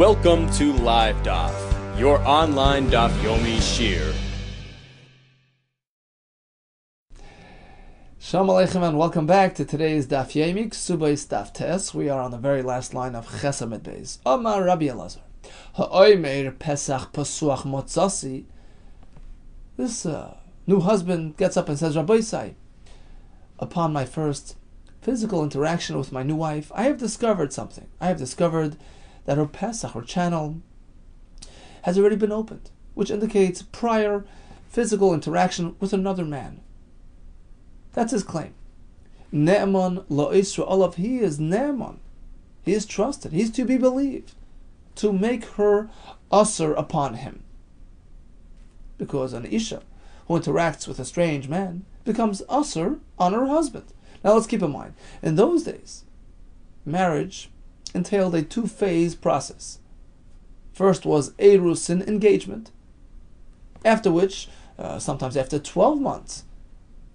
Welcome to Live Daf, your online Daf Yomi Shir. Shalom Aleichem and welcome back to today's Daf Yomi, Kesubos Daf Tes. We are on the very last line of Chesed Beis. Omar Rabbi Elazar, Ha'omer Pesach Pasuach Motzasi. This new husband gets up and says, Rabbi Yisai, upon my first physical interaction with my new wife, I have discovered something. I have discovered that her Pesach, her channel, has already been opened, which indicates prior physical interaction with another man. That's his claim. Ne'eman lo'isra olav, he is Ne'eman. He is trusted. He is to be believed, to make her usher upon him. Because an Isha who interacts with a strange man becomes usher on her husband. Now let's keep in mind, in those days, marriage entailed a two-phase process. First was Erusin, engagement, after which, sometimes after 12 months,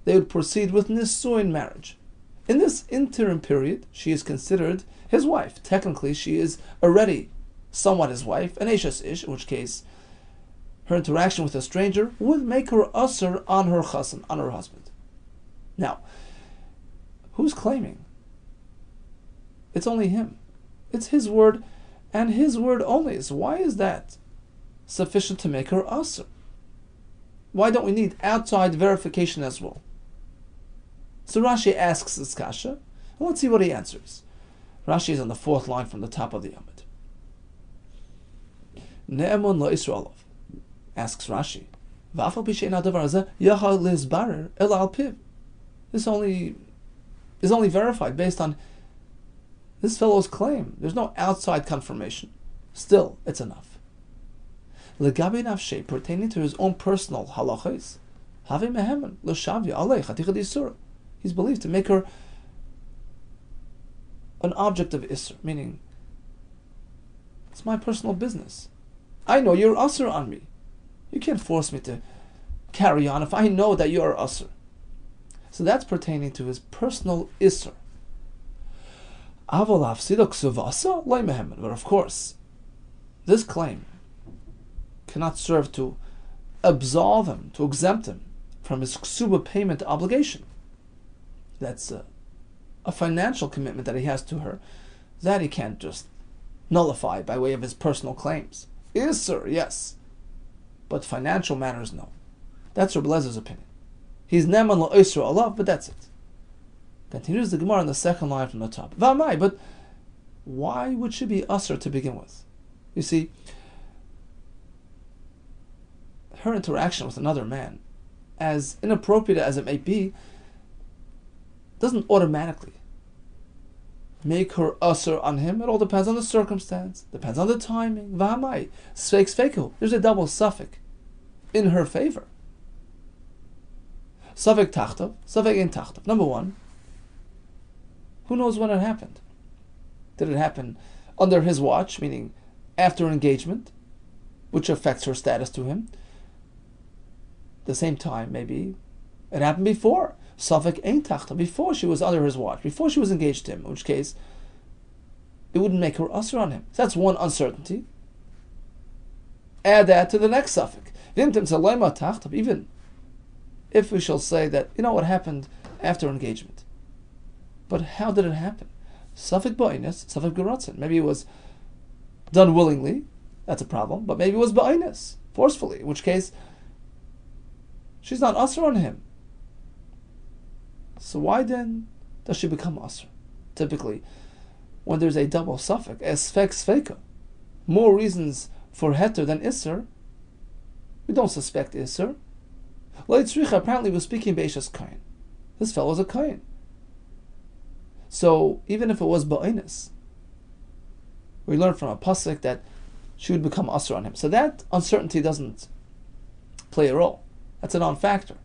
they would proceed with Nisuin, marriage. In this interim period, she is considered his wife. Technically, she is already somewhat his wife, an Eishes Ish, in which case her interaction with a stranger would make her usher on her chassan, on her husband. Now, who's claiming? It's only him. It's his word, and his word only. So why is that sufficient to make her usher? Why don't we need outside verification as well? So Rashi asks this kasha, and let's see what he answers. Rashi is on the fourth line from the top of the Yamid. Ne'emun lo Yisraelov, asks Rashi, V'afal b'shein hadavar hazeh yachal lizbarer el al piv. This is only verified based on this fellow's claim. There's no outside confirmation. Still, it's enough. Legabi nafshei, pertaining to his own personal halachos, havi mehemen l'shavya alei chaticha d'isur. He's believed to make her an object of isur, meaning it's my personal business. I know you're usur on me. You can't force me to carry on if I know that you're usur. So that's pertaining to his personal isur. But of course, this claim cannot serve to absolve him, to exempt him from his ksuba payment obligation. That's a financial commitment that he has to her, that he can't just nullify by way of his personal claims. Isur, yes, but financial matters, no. That's Rabbi Elazar's opinion. He's neman lo isur alav, but that's it. Continues the Gemara on the second line from the top. V'amai, but why would she be usur to begin with? You see, her interaction with another man, as inappropriate as it may be, doesn't automatically make her usur on him. It all depends on the circumstance, depends on the timing. V'amai, sveik sveiku. There's a double suffix in her favor. Suffix tachtav, suffix ein tachtav. Number one, who knows when it happened? Did it happen under his watch, meaning after engagement, which affects her status to him? At the same time, maybe it happened before. Safek ein tachta, before she was under his watch, before she was engaged to him, in which case it wouldn't make her usher on him. So that's one uncertainty. Add that to the next suffix. Even if we shall say that, what happened after engagement. But how did it happen? Safek ba'inus, safek geratzin. Maybe it was done willingly, that's a problem, but maybe it was ba'inus, forcefully, in which case she's not usher on him. So why then does she become usher? Typically, when there's a double suffix, esfek sveka, more reasons for heter than isser, we don't suspect isser. Leitzricha apparently was speaking be'eshes kain. This fellow is a kain. So even if it was ba'inus, we learn from a pasuk that she would become usher on him. So that uncertainty doesn't play a role. That's a non-factor.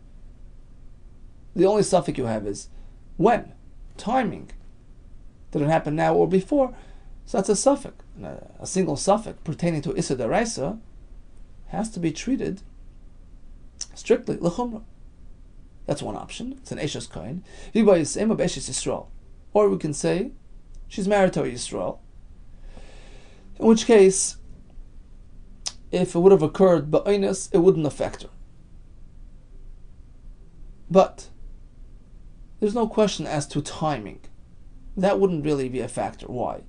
The only suffix you have is when, timing. Did it happen now or before? So that's a suffix. And a single suffix pertaining to Issa Daraisa has to be treated strictly l'chumra. That's one option. It's an Eshes Kohen. Or we can say she's married to a Yisrael. In which case, if it would have occurred ba'inus, it wouldn't affect her. But there's no question as to timing. That wouldn't really be a factor. Why?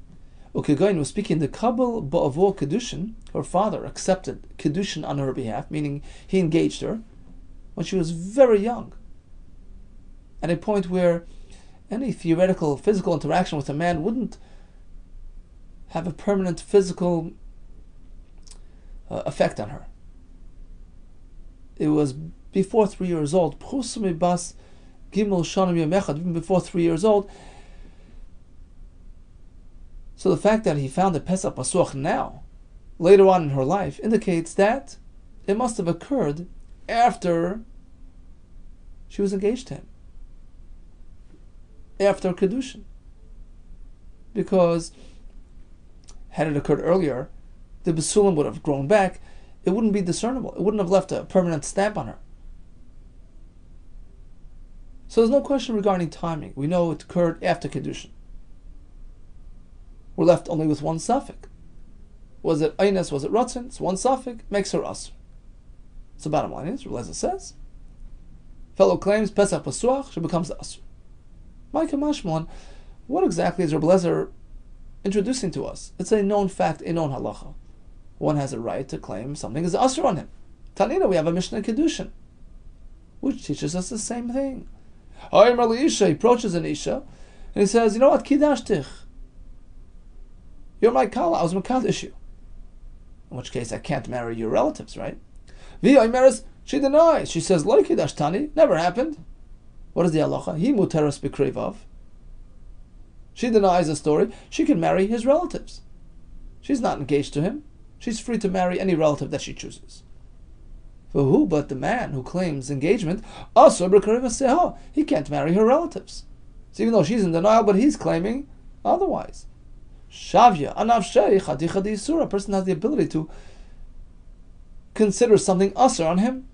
Ukegain was speaking the Kabul Ba'avo Kedushin. Her father accepted Kedushin on her behalf, meaning he engaged her when she was very young. At a point where any theoretical physical interaction with a man wouldn't have a permanent physical effect on her. It was before 3 years old, even before 3 years old. So the fact that he found the Pesach Pasuach now, later on in her life, indicates that it must have occurred after she was engaged to him, after Kedushin. Because had it occurred earlier, the Basulim would have grown back. It wouldn't be discernible. It wouldn't have left a permanent stamp on her. So there's no question regarding timing. We know it occurred after Kedushin. We're left only with one suffix. Was it Eines, was it Ratzin? It's one suffix, makes her Asr. So bottom line is, Rebbe says, fellow claims Pesach Pasuach, she becomes the Asr. Micah Mashmon, what exactly is Rebbe introducing to us? It's a known fact, a known halacha. One has a right to claim something is Asr on him. Tanina, we have a Mishnah Kedushin, which teaches us the same thing. He approaches an Isha, and he says, you know what, Kidash you're my Kala, I was Makadish you. In which case, I can't marry your relatives, right? She denies. She says, Lo Kidash Tani, never happened. What is the halacha? He muteras b'kreivav. She denies the story. She can marry his relatives. She's not engaged to him. She's free to marry any relative that she chooses. For who but the man who claims engagement, he can't marry her relatives. So even though she's in denial, but he's claiming otherwise. Shavya, anavshei, chadicha d'isura. A person has the ability to consider something usher on him,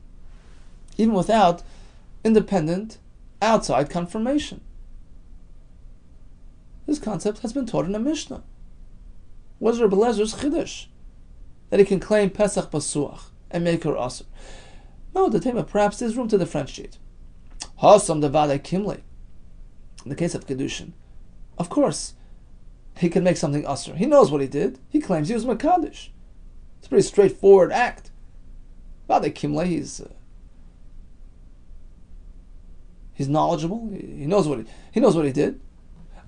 even without independent, outside confirmation. This concept has been taught in a Mishnah. What is Rabbi Lezer's chiddush? That he can claim Pesach Pasuach and make her usher. No, the tema, perhaps there's room to differentiate. Hasam devade kimle. In the case of Kedushin, of course, he can make something usher. He knows what he did. He claims he was Makadish. It's a pretty straightforward act. Vade kimle, he's knowledgeable. He knows what he did.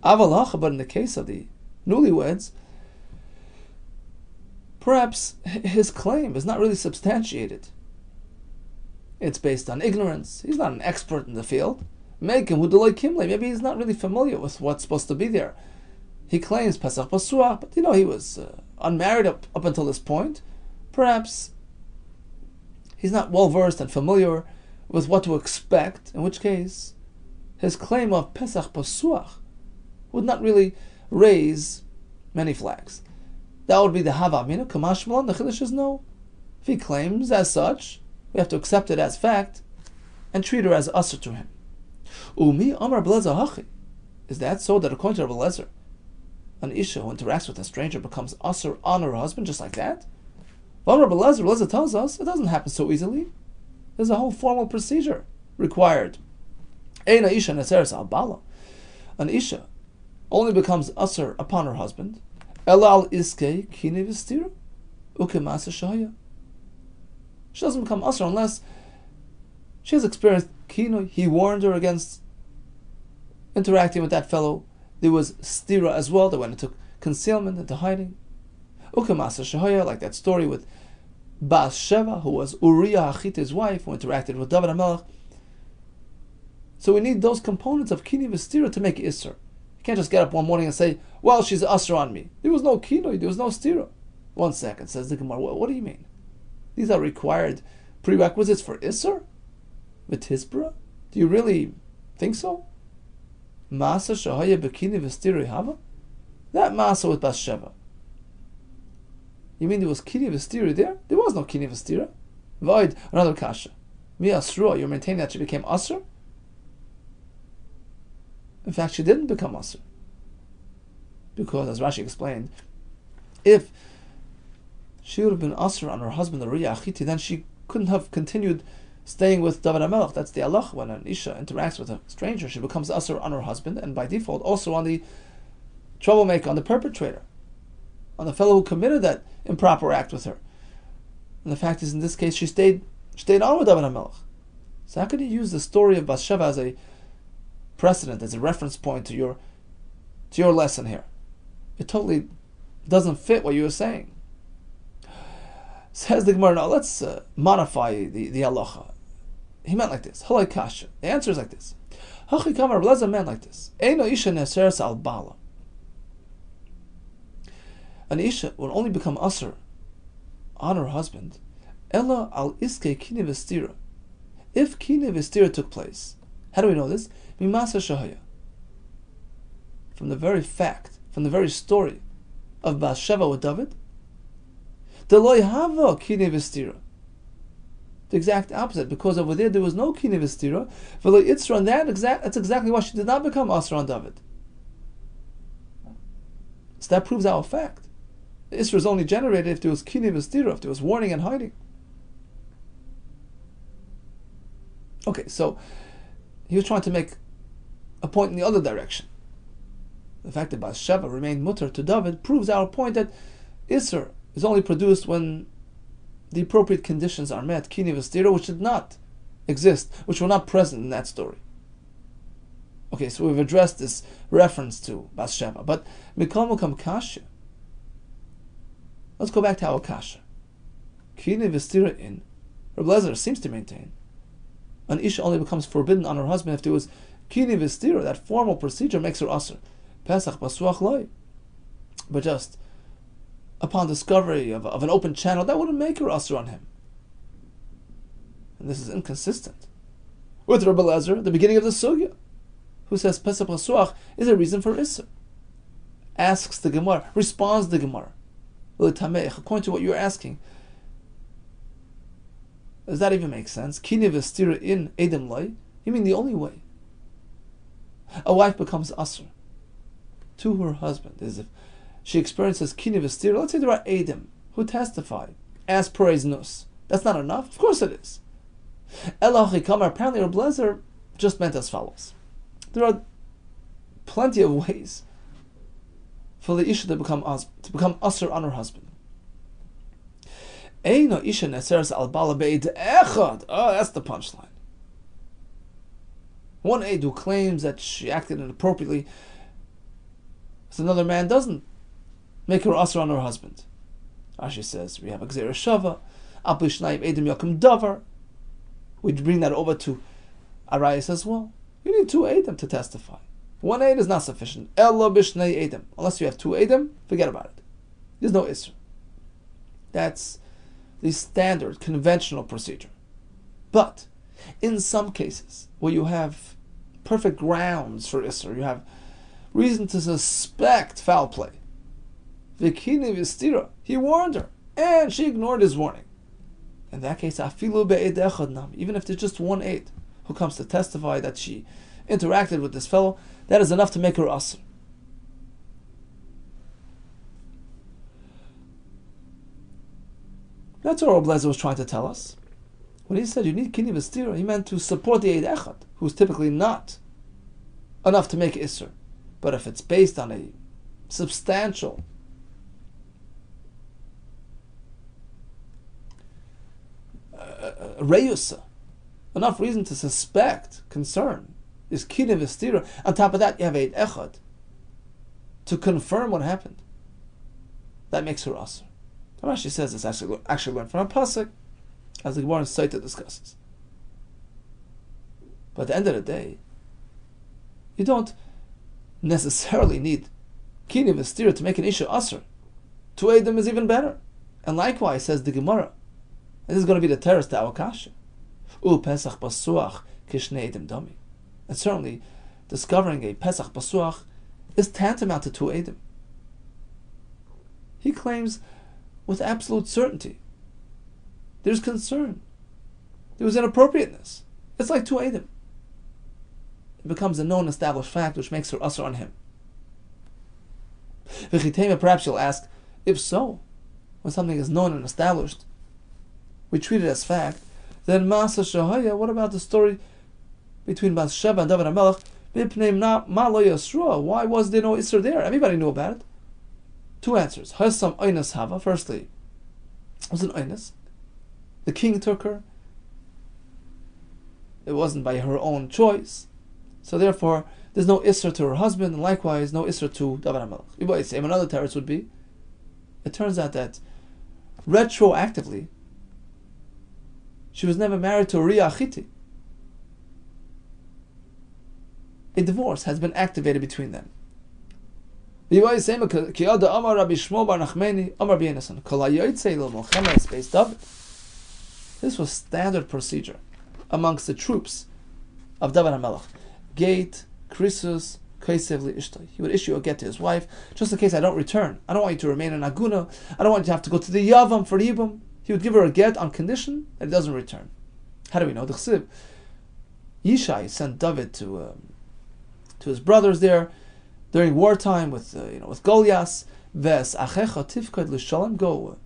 Avalacha, but in the case of the newlyweds, perhaps his claim is not really substantiated. It's based on ignorance. He's not an expert in the field. Make him hudeloi kimle. Maybe he's not really familiar with what's supposed to be there. He claims Pesach Pasuach, but he was unmarried up until this point. Perhaps he's not well versed and familiar with what to expect, in which case his claim of Pesach Pasuach would not really raise many flags. That would be the Hava Amina. Kamash Malon, the Chiddush is no. If he claims as such, we have to accept it as fact and treat her as usher to him. Umi Amar Belezer Hachi. Is that so that according to Rabbi Lezer, an Isha who interacts with a stranger becomes usher on her husband just like that? Well, Rabbi Lezer tells us it doesn't happen so easily. There's a whole formal procedure required. Eina Isha Neseres al Bala. An Isha only becomes usher upon her husband. Elal iske kine v'stira ukemasa shaya. She doesn't become usher unless she has experienced kino. He warned her against interacting with that fellow. There was stira as well. They went into concealment, into hiding. Ukemasa shaya, like that story with Bas Sheva, who was Uriah Hachita's wife, who interacted with David HaMelech. So we need those components of kini v'stira to make isser. You can't just get up one morning and say, well, she's usher on me. There was no kino, there was no stira. 1 second, says the Gemara. What do you mean? These are required prerequisites for isser? V'tizbra? Do you really think so? Masa shahaya b'kini v'stira hava? That masa with Bas Sheva. You mean there was kini v'stira there? There was no kini v'stira. Void, another kasha. Mi asrua, you're maintaining that she became usher? In fact, she didn't become usher. Because, as Rashi explained, if she would have been asr on her husband, the Riyah Achiti, then she couldn't have continued staying with David HaMelech. That's the Allah. When an Isha interacts with a stranger, she becomes asr on her husband, and by default also on the troublemaker, on the perpetrator, on the fellow who committed that improper act with her. And the fact is, in this case, she stayed on with David HaMelech. So how can you use the story of Bathsheba as a precedent, as a reference point to your lesson here? It totally doesn't fit what you were saying. Says the Gemara, now let's modify the halacha. He meant like this. Halai kasha. The answer is like this. Hachi kamar Rabbi meant like this. Eino isha neseres al bala. An isha will only become asr on her husband, ella al iske kine vestira. If kine vestira took place, how do we know this? Mimasa shahaya. From the very fact, from the very story of Bathsheba with David, Deloy hava kine vestira. The exact opposite, because over there was no kine vestira. V'lo itzra, and that's exactly why she did not become asr on David. So that proves our fact. The isra is only generated if there was kine vestira, if there was warning and hiding. Okay, so he was trying to make a point in the other direction. The fact that Bathsheba remained mutter to David proves our point that isra is only produced when the appropriate conditions are met, kine vestira, which did not exist, which were not present in that story. Okay, so we've addressed this reference to Bathsheba, but mikol mukam kasha. Let's go back to our kasha. Kine vestira in Rabbi Yehuda seems to maintain an isha only becomes forbidden on her husband if there was kine vestira. That formal procedure makes her asr. Pesach basuach loy. But just upon discovery of an open channel, that wouldn't make her asr on him. And this is inconsistent with Rabbi Yehuda, the beginning of the sugya, who says Pesach basuach is a reason for isr. Asks the Gemara, responds the Gemara. According to what you're asking, does that even make sense? Kine vestira in edem loy? You mean the only way a wife becomes asr to her husband is if she experiences kine vestira. Let's say there are edem who testify as per nus. That's not enough? Of course it is. Apparently Rabbi Yehuda just meant as follows. There are plenty of ways for the isha to become asr on her husband. Eino isha neseres al bala be'ed echad. Oh, that's the punchline. One aid who claims that she acted inappropriately, so another man doesn't make her asr on her husband. Rashi says we have a gzera shava, al b'shnayim edim yakum davar. We bring that over to Arayas as well. You need two edim to testify. One aid is not sufficient. Ella b'shnei edim. Unless you have two edim, forget about it. There's no isra. That's the standard, conventional procedure. But in some cases where you have perfect grounds for isra, you have reason to suspect foul play. V'kine v'stira. He warned her, and she ignored his warning. In that case, afilu be'ed echad nam. Even if there's just one aid who comes to testify that she interacted with this fellow, that is enough to make her asr. That's what Rabbi Yehuda was trying to tell us. When he said you need kine v'stira, he meant to support the eid echad, who's typically not enough to make isr. But if it's based on a substantial reyusa, enough reason to suspect, concern, is kine v'stira. On top of that, you have eid echad to confirm what happened. That makes her asr. Rashi says it's actually learned from a pasuk, as the Gemara in Saita discusses. But at the end of the day, you don't necessarily need kine v'stira to make an isha asr. Two edim is even better. And likewise, says the Gemara, and this is going to be the terrace to our kasha. Pesach basuach kishnei edim dami. And certainly, discovering a Pesach basuach is tantamount to two edim. He claims with absolute certainty there's concern, there was inappropriateness. It's like two edim. It becomes a known established fact which makes her asr on him. Perhaps you'll ask, if so, when something is known and established, we treat it as fact, then Masa Shahaya, what about the story between Bathsheba and David HaMelech? Why was there no Isser there? Everybody knew about it. Two answers. Hasam Einas Hava. Firstly, it was an Einas. The king took her. It wasn't by her own choice. So therefore, there's no Isser to her husband, and likewise no Isser to David HaMelech. Another teretz would be, it turns out that retroactively, she was never married to a Uriah Achiti. A divorce has been activated between them. This was standard procedure amongst the troops of David HaMelech. Gate, krisus, kaisev li'ishtoi. He would issue a get to his wife, just in case I don't return. I don't want you to remain in Aguna. I don't want you to have to go to the Yavam for Yibum. He would give her a get on condition that he doesn't return. How do we know? The Chsiv, Yishai sent David to his brothers there during wartime with Goliath. Ves achecha tifkad l'shalom, go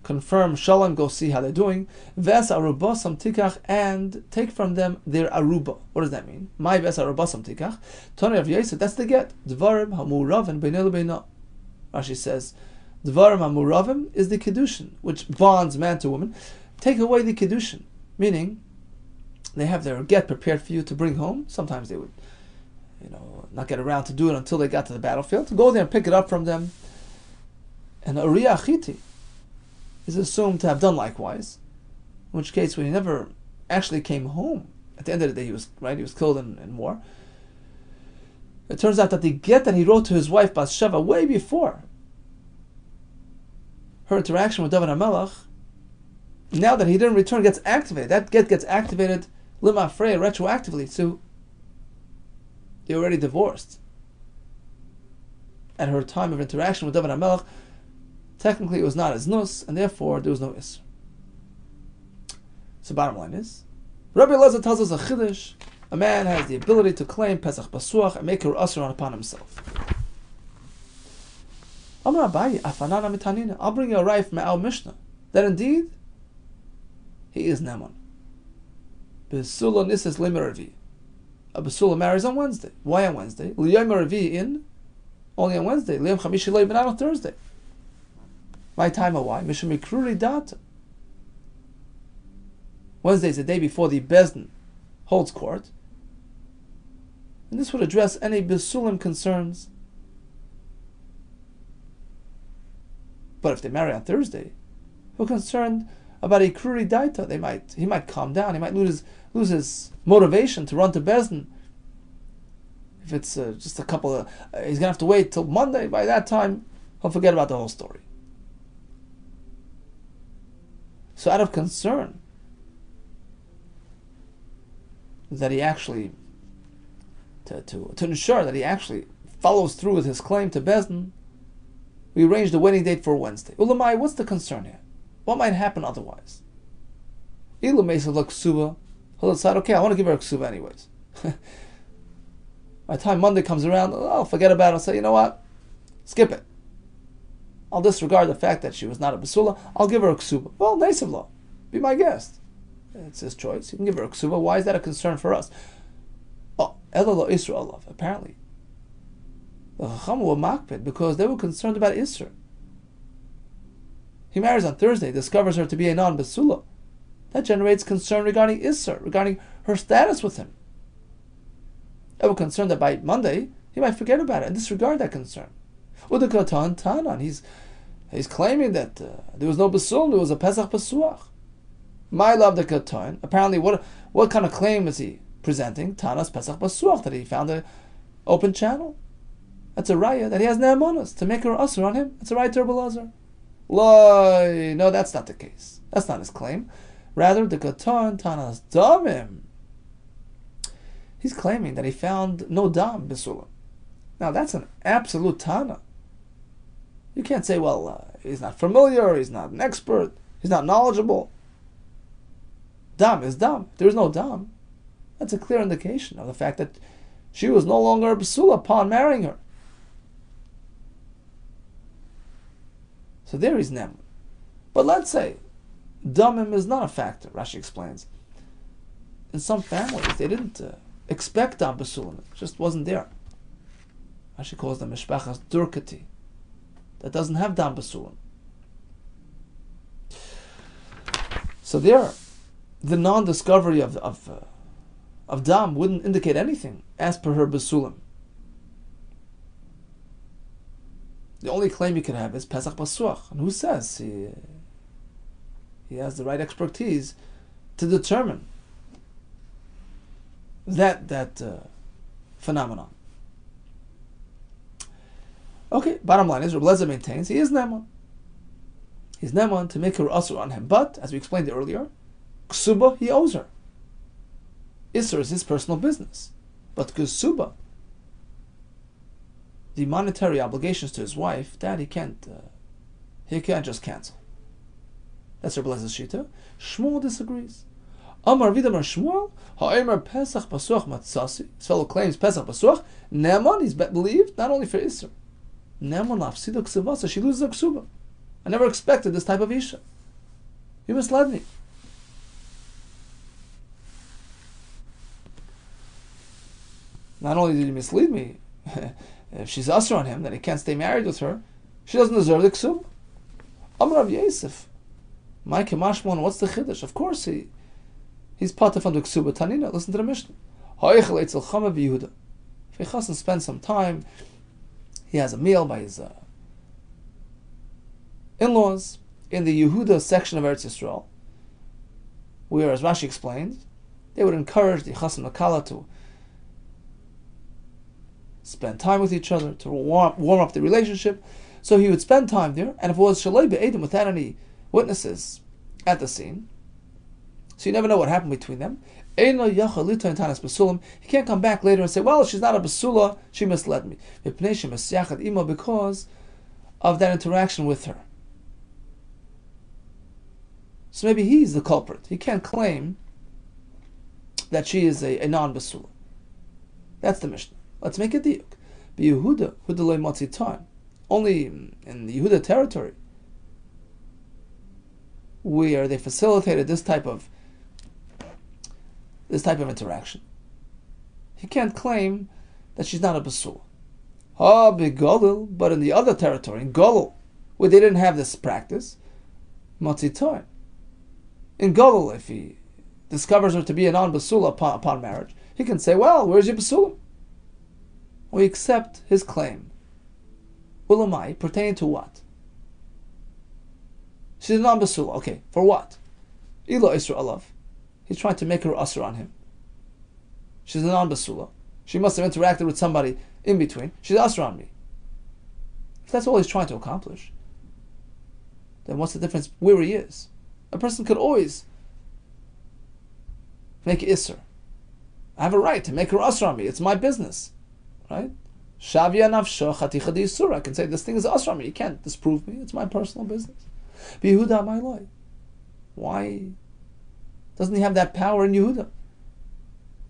confirm Shalom, go see how they're doing. Ves arubasam tikach, and take from them their aruba. What does that mean? My ves arubasam tikach. Tony of Yosef, that's the get. Dvarim hamuravim beinel beina. Rashi says, Dvarim hamuravim is the kedushin, which bonds man to woman. Take away the kedushin, meaning they have their get prepared for you to bring home. Sometimes they would, not get around to do it until they got to the battlefield. To go there and pick it up from them. And Uriah Achiti is assumed to have done likewise, in which case when he never actually came home, at the end of the day he was killed in war. It turns out that the get that he wrote to his wife Bathsheba way before her interaction with David HaMelech, now that he didn't return, gets activated. That get gets activated lima freya retroactively, so they already divorced. At her time of interaction with David HaMelech, technically it was not his nus, and therefore there was no is. So bottom line is, Rabbi Yehuda tells us a chiddush: a man has the ability to claim Pesach Basuach and make her usher upon himself. I'll bring you a raya from our Mishnah that indeed he is Neman. Besula Nisis Limeravi. A Besula marries on Wednesday. Why on Wednesday? Liyom Ravi in only on Wednesday. Liyom Chamishi Leib not on Thursday. My time of why? Mishum Mikruri Data. Wednesday is the day before the Bezdin holds court. And this would address any Besulim concerns. But if they marry on Thursday, we're concerned about a Kruri Daita. He might calm down. He might lose his motivation to run to Bezdin. If it's just a couple of, he's gonna have to wait till Monday. By that time, he'll forget about the whole story. So, out of concern that he actually to ensure that he actually follows through with his claim to Bezdin, we arranged a wedding date for Wednesday. Ulamai, what's the concern here? What might happen otherwise? Ilu Mesa look Ksuba. He'll decide, okay, I want to give her a Ksuba anyways. By the time Monday comes around, I'll forget about it. I'll say, you know what? Skip it. I'll disregard the fact that she was not a Basula. I'll give her a Ksuba. Well, nice of law. Be my guest. It's his choice. You can give her a Ksuba. Why is that a concern for us? Oh, Elalo Isra Allah. Apparently. The Chacham were makpid because they were concerned about Isra. He marries on Thursday, discovers her to be a non-Basula. That generates concern regarding Isra, regarding her status with him. They were concerned that by Monday, he might forget about it and disregard that concern. Udakatan Tanan, he's claiming that there was no Basul, there was a Pesach Basuach. My love the Katan. Apparently, what kind of claim is he presenting? Tanas Pesach Basuach, that he found an open channel. That's a raya that he has ne'emanos to make her usher on him. It's a raya to Rabbi Elazar. Loi, no, that's not the case. That's not his claim. Rather, the Katan Tanas Damim. He's claiming that he found no dam bisulam. Now that's an absolute tana. You can't say, well, he's not familiar, he's not an expert, he's not knowledgeable. Dam is dam. If there is no dam, that's a clear indication of the fact that she was no longer a basula upon marrying her. So there he's neman. But let's say damim is not a factor. Rashi explains. In some families, they didn't expect dam basulim. It just wasn't there. Rashi calls them mishpachas durkati. That doesn't have dam basulim. So there, the non-discovery of dam wouldn't indicate anything as per her basulim. The only claim you can have is pesach basuach, and who says he has the right expertise to determine that phenomenon. Okay, bottom line is Rabbi Lezer maintains he is neman. He's neman to make her asur on him, but as we explained earlier, ksuba he owes her. Isser is his personal business, but ksuba, the monetary obligations to his wife, that he can't just cancel. That's Rabbi Lezer's shita. Shmuel disagrees. Amar vidamar Shmuel, ha'emer pesach basuach matzasi. His fellow claims pesach basuach. Neman, he's believed not only for Isser. Neman lafsido ksuvasa, she loses her ksuba. I never expected this type of isha. You misled me. Not only did you mislead me, if she's asur on him, then he can't stay married with her. She doesn't deserve the ksuba. Amar Rav Yosef, my kemashmon, what's the chiddush? Of course he's patah from the ksuba tanina. Listen to the Mishnah. Ha'echel etzel chama v'Yehuda. If he chassan spends some time, he has a meal by his in-laws in the Yehuda section of Eretz Yisrael, where, as Rashi explains, they would encourage the chassan makala to spend time with each other, to warm up the relationship. So he would spend time there, and if it was shalei be'edim, without any witnesses at the scene, so you never know what happened between them. He can't come back later and say, well, she's not a basula, she misled me. Because of that interaction with her. So maybe he's the culprit. He can't claim that she is a non-basula. That's the Mishnah. Let's make it diuk. Yehuda, Huda matzi time. Only in the Yehuda territory, where they facilitated this type of interaction, he can't claim that she's not a basula. But in the other territory, in Golul, where they didn't have this practice, matzi time. In Golul, if he discovers her to be a non-basula upon marriage, he can say, well, where's your basula? We accept his claim. Ulamai, pertaining to what? She's a non-basula. Okay, for what? Ila Isra Alav. He's trying to make her asr on him. She's a non-basula. She must have interacted with somebody in between. She's asr on me. If that's all he's trying to accomplish, then what's the difference where he is? A person could always make isr. I have a right to make her asr on me. It's my business. Right? Shavya nafsho chaticha d'isur. I can say this thing is asr on me. You can't disprove me. It's my personal business. Yehuda my loy. Why doesn't he have that power in Yehuda?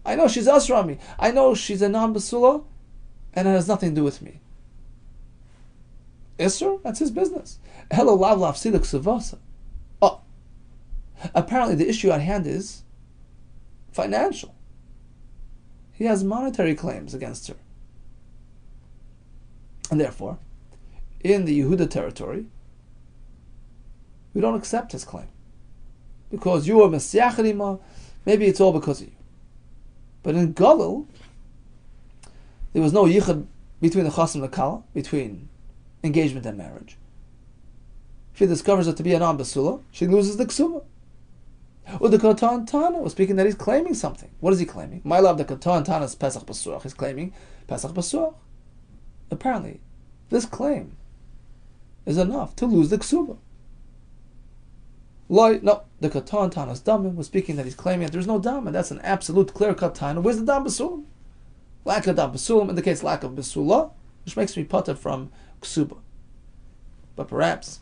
I know she's asr on me. I know she's a non-basula, and it has nothing to do with me. Isur, that's his business. Hello lav lav siluk savasa. Oh, apparently the issue at hand is financial. He has monetary claims against her. And therefore, in the Yehuda territory, we don't accept his claim. Because you are Mesiach, maybe it's all because of you. But in Golul, there was no yichud between the chasam and the kala, between engagement and marriage. If he discovers her to be a non-basula, she loses the ksuba. Or the Katan Tana was speaking that he's claiming something. What is he claiming? My love, the Katan Tana is Pesach Basuach. He's claiming Pesach Basuach. Apparently, this claim is enough to lose the ksuba. No, the Katan Tana's Damim was speaking that he's claiming that there's no Dam, and that's an absolute clear-cut Tana. Where's the Dam Basulim? Lack of Dam Basulim indicates lack of Basula, which makes me putter from ksuba. But perhaps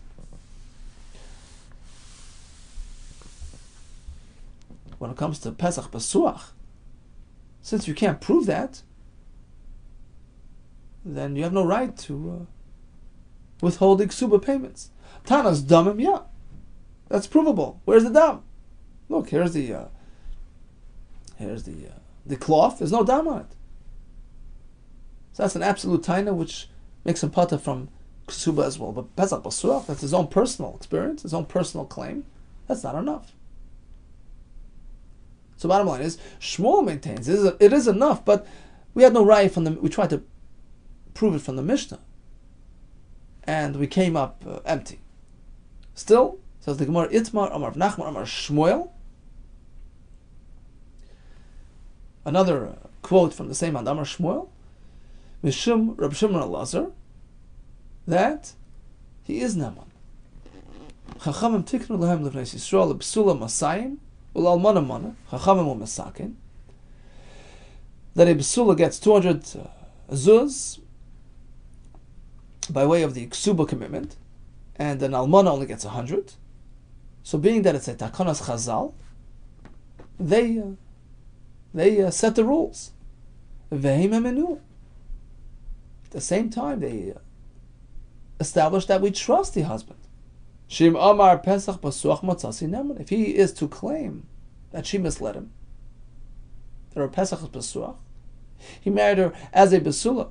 when it comes to Pesach Basuach, since you can't prove that, then you have no right to withholding ksuba payments. Tanas damim, yeah, that's provable. Where's the dam? Look, here's the cloth. There's no dam on it. So that's an absolute taina which makes him pata from ksuba as well. But pesach basuach, that's his own personal experience, his own personal claim. That's not enough. So bottom line is, Shmuel maintains it is enough, but we had no raya from we tried to prove it from the Mishnah, and we came up empty. Still, says the Gemara, Itmar, Amar Nachman, Amar Shmuel. Another quote from the same hand, Amar Shmuel, Mishum Rab Shimon Elazar, that he is Naman. Chachamim tiknu lehem levnei Yisrael b'sula masayim u'lalmana mana Chachamim u'masakin, that a b'sula gets 200 zuz by way of the ksuba commitment, and an almana only gets 100. So being that it's a takanas chazal, they set the rules. Vehim emenu. At the same time, they establish that we trust the husband. Shim amar pesach basuach matzasi neman. If he is to claim that she misled him, that her pesach is basuach, he married her as a basula,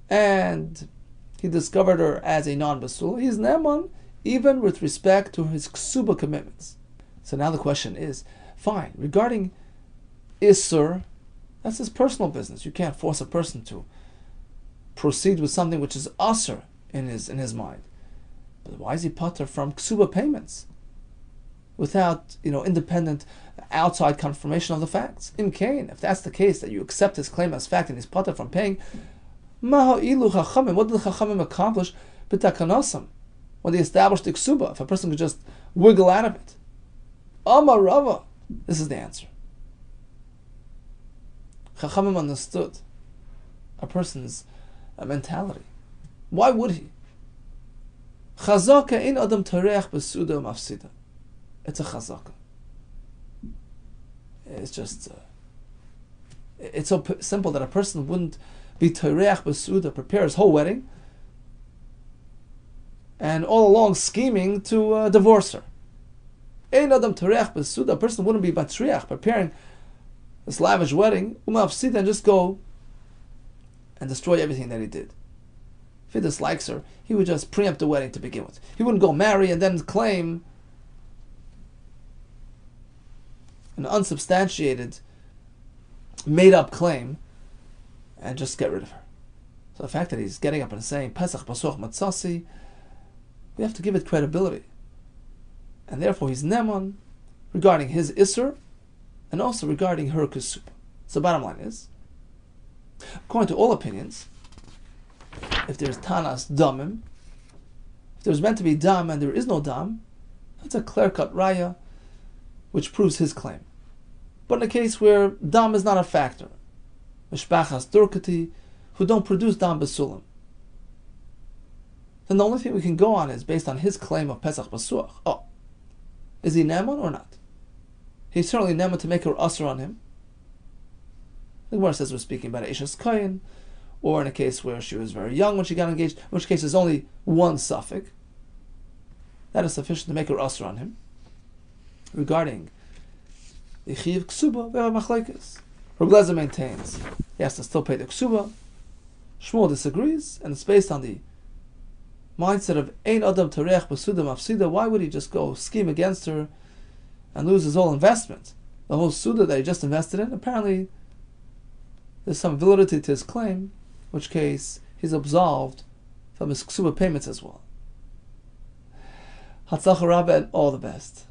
and he discovered her as a non-basula, he's neman even with respect to his ksuba commitments. So now the question is, fine, regarding Isser, that's his personal business. You can't force a person to proceed with something which is Asr in his mind. But why is he pater from ksuba payments without independent outside confirmation of the facts? In Cain, if that's the case, that you accept his claim as fact and he's pater from paying, what did the Chachamim accomplish b'takanasam when they established the ksuba? If a person could just wiggle out of it, Amar Rava, this is the answer. Chachamim understood a person's mentality. Why would he? Chazaka in adam tareach besuda mafsida. It's a chazaka. It's just it's so simple that a person wouldn't be tareach besuda, prepare his whole wedding, and all along scheming to divorce her. Ein adam tareach besuda. A person wouldn't be batriach, preparing this lavish wedding, umafsida, and just go and destroy everything that he did. If he dislikes her, he would just preempt the wedding to begin with. He wouldn't go marry and then claim an unsubstantiated, made-up claim and just get rid of her. So the fact that he's getting up and saying Pesach Basuach Matzasi, we have to give it credibility. And therefore he's Neman regarding his Isser and also regarding her Kesub. So the bottom line is, according to all opinions, if there's Tanas Damim, if there's meant to be Dam and there is no Dam, that's a clear-cut Raya which proves his claim. But in a case where Dam is not a factor, Mishpachas Durkati, who don't produce Dam Basulim, then the only thing we can go on is based on his claim of Pesach Basuach. Oh, is he Neman or not? He's certainly Neman to make her Asr on him. The Gemara says we're speaking about Eishes Kayin, or in a case where she was very young when she got engaged, in which case there's only one suffix. That is sufficient to make her Asr on him. Regarding the Chiv Ksuba, we have a Machlekes. Rabbi Yehuda maintains he has to still pay the Ksuba. Shmuel disagrees, and it's based on the mindset of Ein Adam Tareach Basuda Mafsida. Why would he just go scheme against her and lose his whole investment? The whole Suda that he just invested in, apparently there's some validity to his claim, in which case he's absolved from his Ksuba payments as well. Hatzlacha Rabba, and all the best.